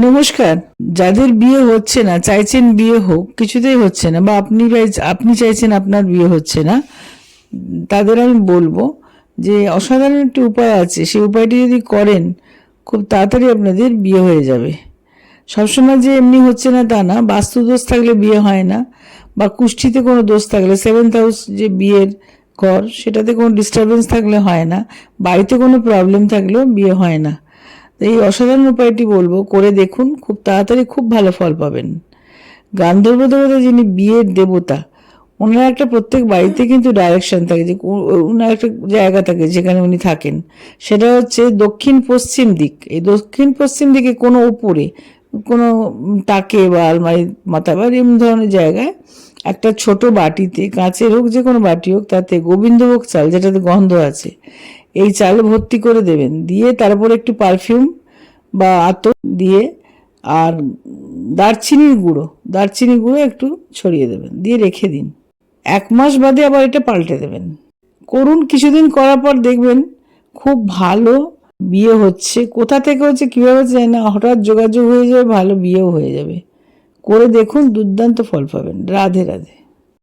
নমস্কার। যাদের বিয়ে হচ্ছে না, চাইছেন বিয়ে হোক, কিছুতেই হচ্ছে না, বা আপনি চাইছেন আপনার বিয়ে হচ্ছে না, তাদের আমি বলবো যে অসাধারণ একটি উপায় আছে। সেই উপায়টি যদি করেন, খুব তাড়াতাড়ি আপনাদের বিয়ে হয়ে যাবে। সবসময় যে এমনি হচ্ছে না তা না, বাস্তু দোষ থাকলে বিয়ে হয় না, বা কুষ্ঠিতে কোনো দোষ থাকলে, 7th হাউস যে বিয়ের ঘর, সেটাতে কোনো ডিস্টারবেন্স থাকলে হয় না, বাড়িতে কোনো প্রবলেম থাকলেও বিয়ে হয় না। এই অসাধারণ উপায়টি বলবো, করে দেখুন, খুব তাড়াতাড়ি খুব ভালো ফল পাবেন। গান্ধর্ব দেবতা যিনি বিয়ের দেবতা, ওনার একটা প্রত্যেক বাড়িতে কিন্তু ডাইরেকশন থাকে, যে ওনার একটা জায়গা থাকে যেখানে উনি থাকেন, সেটা হচ্ছে দক্ষিণ পশ্চিম দিক। এই দক্ষিণ পশ্চিম দিকে কোনো উপরে কোনো তাকে বা আলমারি মাথা বা এমন ধরনের জায়গায় একটা ছোট বাটিতে, কাঁচের হোক যে কোনো বাটি হোক, তাতে গোবিন্দভোগ চাল, যেটাতে গন্ধ আছে, এই চাল ভর্তি করে দেবেন। দিয়ে তারপর একটু পারফিউম বা আতর দিয়ে, আর দারচিনির গুঁড়ো একটু ছড়িয়ে দেবেন, দিয়ে রেখে দিন। 1 মাস বাদে আবার এটা পাল্টে দেবেন। করুন, কিছুদিন করার পর দেখবেন খুব ভালো বিয়ে হচ্ছে। কোথা থেকে হচ্ছে, কীভাবে হচ্ছে জানি না, হঠাৎ যোগাযোগ হয়ে যাবে, ভালো বিয়েও হয়ে যাবে। করে দেখুন, দুর্দান্ত ফল পাবেন। রাধে রাধে।